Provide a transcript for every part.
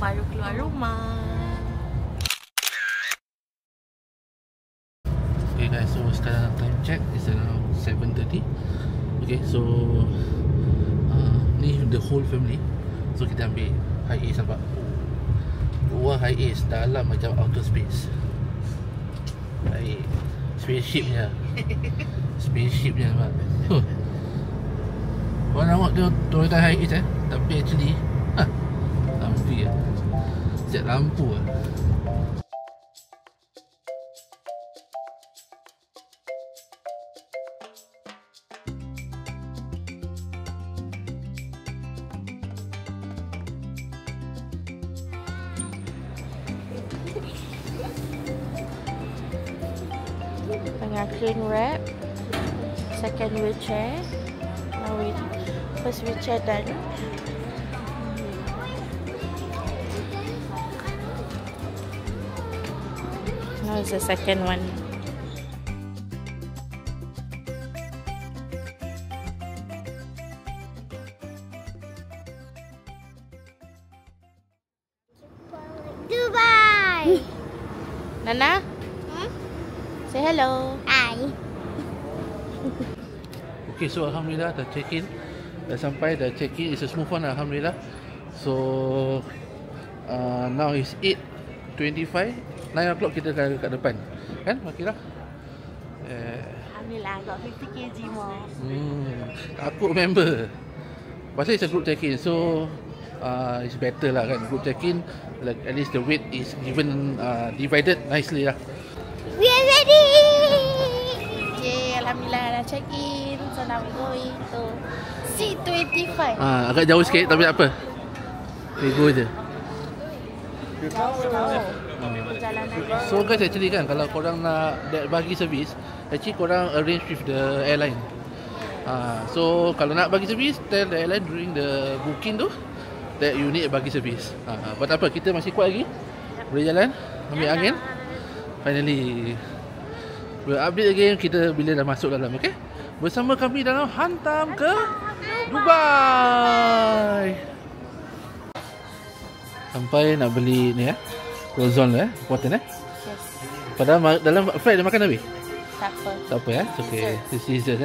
baru keluar rumah. Okay guys, so sekarang time check is around 7:30. Okay, so ni the whole family. So kita ambil high ace nampak. Luar high ace, dalam macam outer space. Baik, spaceship nya. Spaceship nya nampak. Orang nak buat Toyota high ace tapi actually lampu ya. Set lampu lah. Tengah clean wrap. Second wheelchair. Now first wheelchair done. Now is the second one. Dubai. Nana? Say hello. Hi. Okay, so alhamdulillah dah check in. Dah sampai, dah check in. It's a smooth one alhamdulillah. So now is 8:25. 9 o'clock kita dah dekat depan. Kan Makira? Alhamdulillah, got 50 kg more. Aku member. Pasal it's a group check-in, so it's better lah kan. Group check-in, like at least the weight is given divided nicely lah. We are ready. Okay, alhamdulillah dah check in. So now we going to C25. Agak jauh sikit tapi tak apa. We go je. Jalan aja. So guys, actually kan, kalau korang nak bagi servis, actually korang arrange with the airline. So kalau nak bagi servis, tell the airline during the booking tu that you need bagi servis. But tak apa, kita masih kuat lagi. Boleh jalan, ambil angin. Finally, we'll update again kita bila dah masuk dalam, okay? Bersama kami dalam hantam ke Dubai. Sampai nak beli ni Rozon important Yes. Padahal dalam flight dia makan habis? Tak apa. Tak apa okay. This is it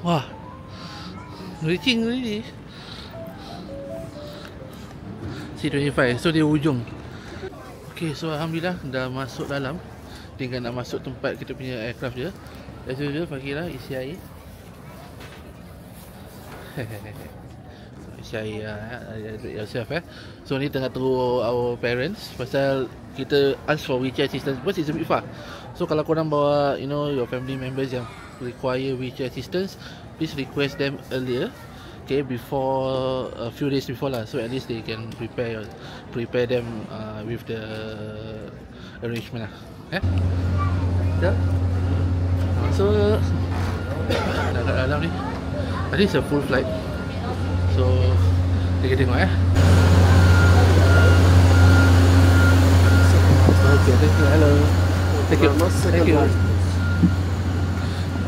Wah, reaching already. C25, so di ujung. Okay, so alhamdulillah dah masuk dalam. Tinggal nak masuk tempat kita punya aircraft je. As usual, Fakirah isi air. Isi air yourself So ni tengah tunggu our parents. Pasal kita ask for wheelchair assistance because it's a bit far. So kalau korang bawa your family members yang require wheelchair assistance, please request them earlier. Okay, before a few days before lah, so at least they can prepare them with the arrangement lah. Dah. So dah kat dalam ni. Tadi it's a full flight. So kita tengok Okay, thank you. Hello. Thank you.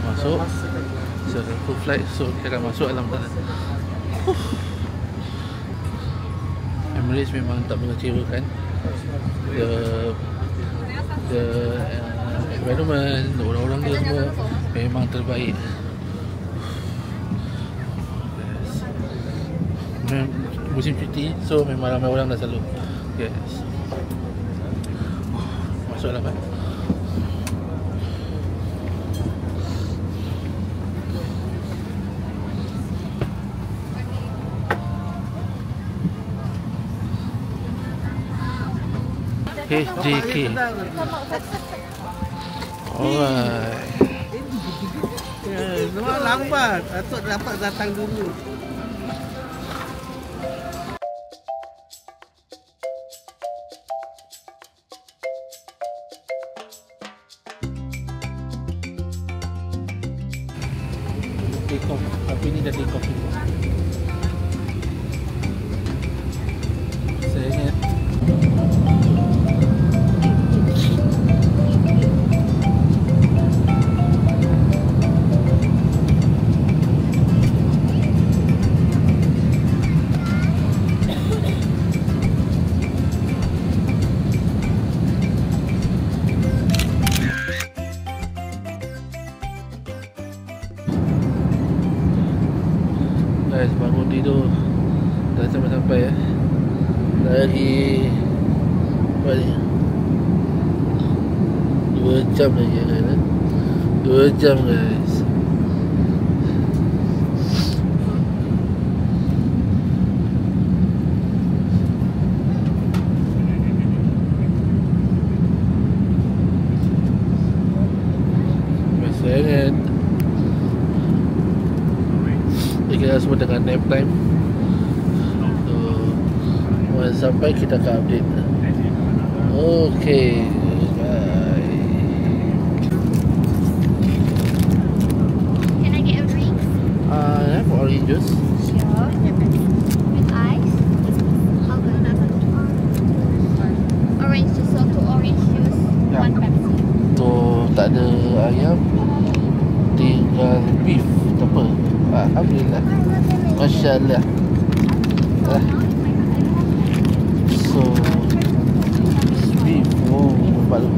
Masuk. So full flight, so kita akan masuk dalam sana. Emirates memang tak mengecewakan. The environment, orang-orang dia semua memang terbaik. Musim cuti, so memang ramai orang dah selalu. Yes. Masuk dalam HJK. Alright. Nampak lambat. Atuk dapat datang dulu. Take off. Tapi ni dah take off ni. Saya ingat Dah sampai-sampai ya. Lagi apa ni? 2 jam lagi ya guys. 2 jam guys. Sangat. Kita semua dengan nap time. So, once sampai kita akan update. Okay, bye. Can I get a drink? I have orange juice. Sure. With ice? How about orange juice or 2 orange juice, Ya. 1 Pepsi. Tu tak ada ayam, tinggal beef. Tak apa. Alhamdulillah. Masya Allah. So beef. Oh, nampak tu.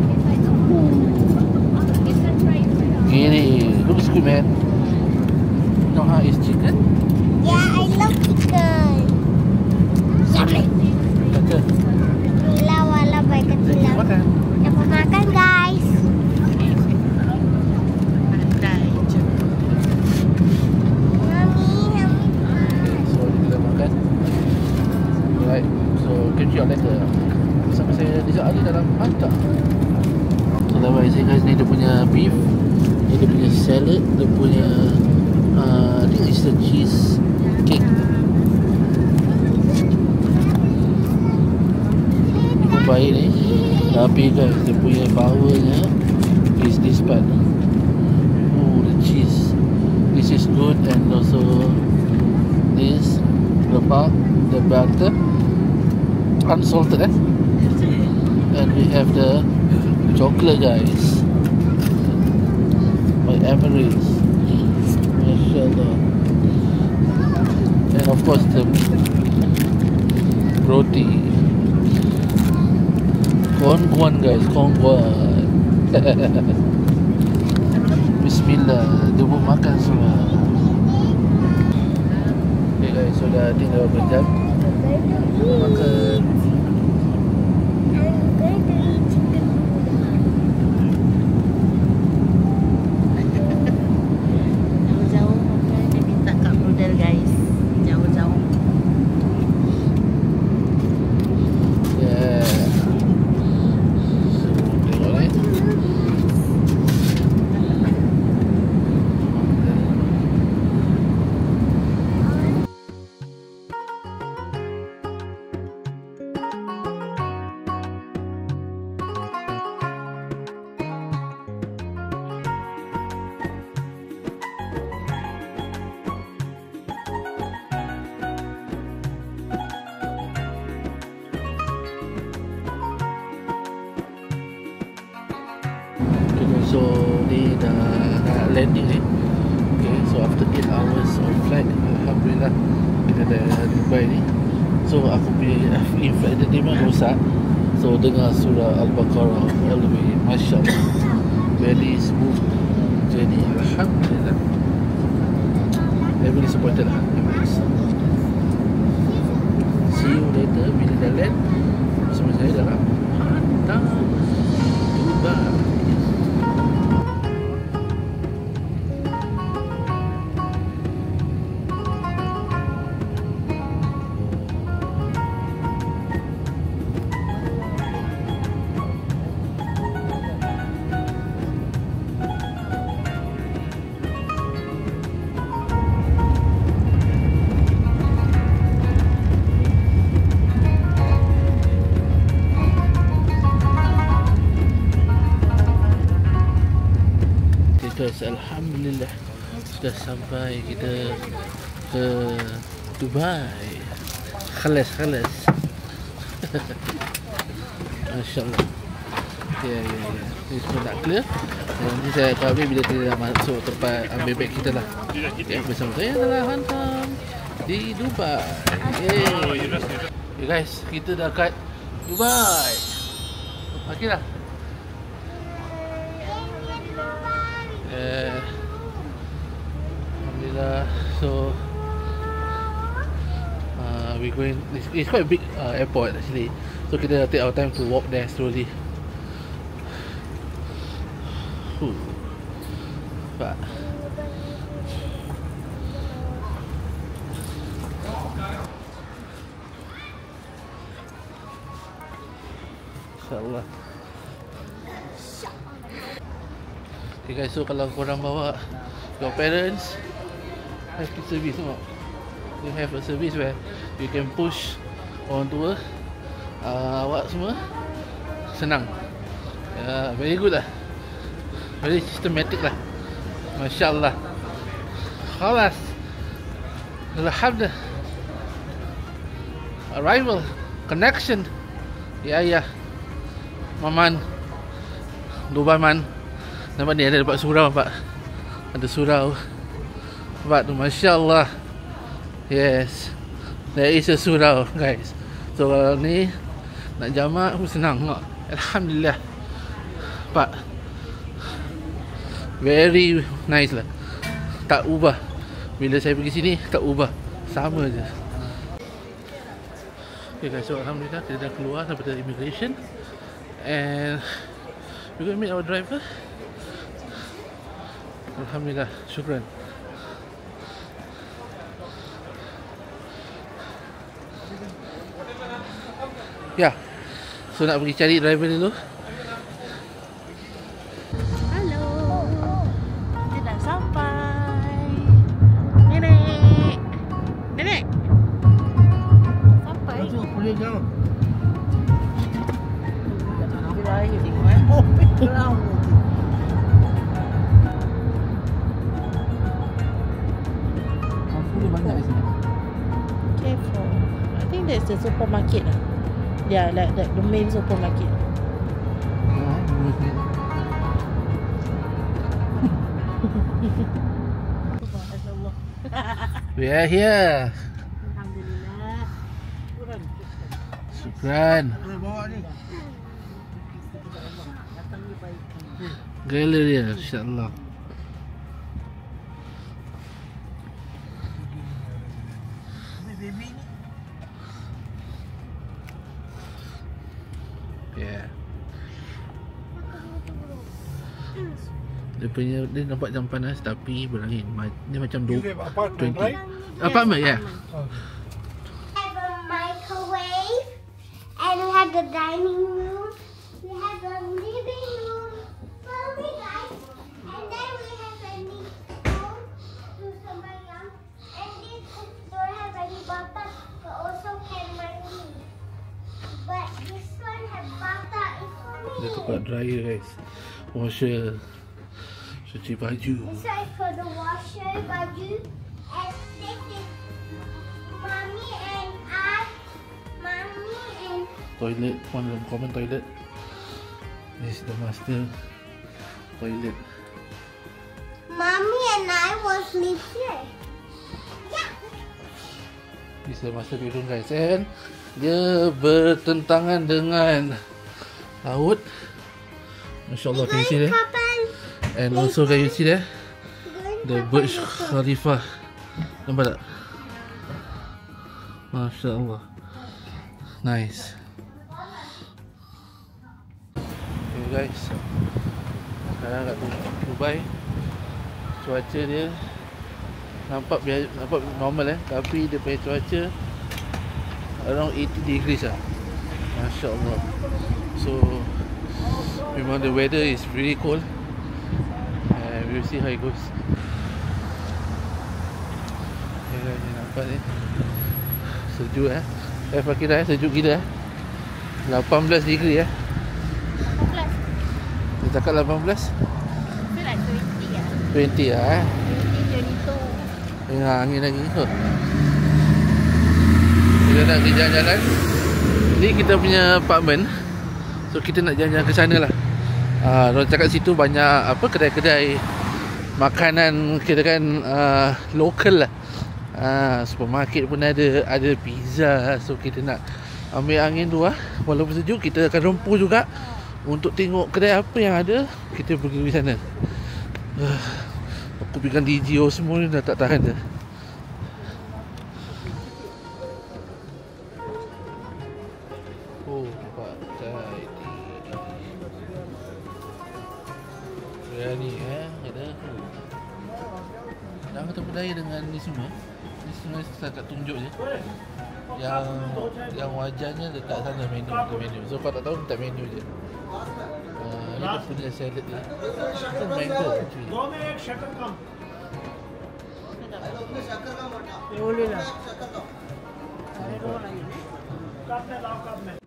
Gini. Looks good, man. You know how is chicken? Yeah, I love chicken. Kata. Wala baik kecil. Makan. Dapat makan guys. Mami. So kita makan. Alright. So catch you later. Bersama saya Rizal Ali dalam Hantar. So like I say guys, ni dia punya beef, ni dia punya salad, dia punya I think it's the cheese cake. Ni pun baik ni. Tapi guys, dia punya powernya is this part. Oh, the cheese. This is good, and also this lemak, the butter, unsalted and we have the chocolate guys by Emirates. MashaAllah. And of course the roti. Kongguan guys, kongguan. Bismillah, dia pun makan semua. Okay guys, sudah tinggal berapa jam. Makan. Jauh-jauh makan dia minta kat model guys. Jauh-jauh. Yeah. So, tengok ni. Okay, so ni dah nak landing ni. Okay, so after 8 hours of flight, Alhamdulillah kita dah Dubai ni. So aku punya in-flight entertainment rosak. So dengar surah Al-Baqarah all the way. Masya Allah, very smooth journey. Alhamdulillah. Very disappointed lah. See you later bila dah land. Bersama saya dalam Hantar Dubai. Guys, Alhamdulillah sudah sampai kita ke Dubai. Khalas. Masya-Allah. Ya. Ini semua nak clear. Nanti saya akan ambil bila kita dah masuk tempat ambil beg kita lah. Okay, bersama saya adalah Hantam di Dubai. Okay guys, kita dah kat Dubai. Okey dah. Alhamdulillah. So we going. It's quite a big airport actually. So kita take our time to walk there slowly. Pak. InsyaAllah. Okay guys, so kalau korang bawa your parents, have the service tengok. They have a service where you can push orang tua, awak semua senang. Very good lah. Very systematic lah. Masya Allah. Khalas. Alhamdulillah. Arrival. Connection. Ya. Maman. Dubaman. Nampak ni ada dapat surau nampak. Ada surau. Nampak tu, Masya Allah. Yes. There is a surau guys. So kalau ni nak jamak pun senang tengok. Alhamdulillah. Nampak. Very nice lah. Tak ubah. Bila saya pergi sini tak ubah. Sama je. Okay guys, so Alhamdulillah kita dah keluar sampai dari immigration. And we're going to meet our driver. Alhamdulillah, syukran. Ya. So nak pergi cari driver dulu. Halo. Kita dah sampai. Nenek. Nenek. Sampai. Masuk boleh jauh. Berakhir tengok Oh, berang. Mampu banyak di sini. Careful. I think that's the supermarket lah. Yeah, like the main supermarket. We are here. Alhamdulillah. Syukran. Boleh bawa ni. Galeri insya-Allah. Baby ni. Yeah. Dia nampak macam panas tapi berangin. Dia macam 20. Apartment, yeah. Have a microwave, and we have the dining room. We have the living room. Sorry guys. And then we have a room to somebody else. And this don't have any bathtub, but also can mandi. But this one has bathtub. It's for me. Dia tempat dryer guys. Washer. Cuci baju. This one is for the washer, baju. And this is mommy and I. Mommy and Toilet, one room common toilet. This is the master toilet. mommy and I will sleep here. Yeah. This is the master bedroom guys. And dia bertentangan dengan laut. Masya Allah, can you see there? And also can you see there? The Burj Khalifa. Nampak tak? Masya Allah. Nice. Okay guys, sekarang kat Dubai, cuaca dia nampak normal tapi dia punya cuaca around 80 degrees lah. Masya Allah. So memang the weather is really cold. And we'll see how it goes. Okay guys, nampak ni sejuk Fakirah sejuk gila 18 degree 18. Dia cakap 18 Feel like 20 lah. 20 lah 20, 22. Tengah angin lagi Kita nak pergi jalan-jalan. Ni kita punya apartment. So kita nak jalan-jalan ke sana lah. Orang cakap situ banyak apa kedai-kedai makanan kita kan local lah. Supermarket pun ada pizza. So kita nak ambil angin tu lah. Walaupun sejuk, kita akan rempuh juga untuk tengok kedai apa yang ada. Kita pergi ke sana. Aku pegang DJO semua ni dah tak tahan dah. Biryani ada. Dah terpedaya dengan ni semua. Ni semua setakat tunjuk je. Yang wajarnya dekat sana menu. So kalau tak tahu minta menu je. Ni dia punya salad ni. Itu mango actually. दो में एक शक्कर कम Sedap. ये वो ले ला कप में लाओ कप में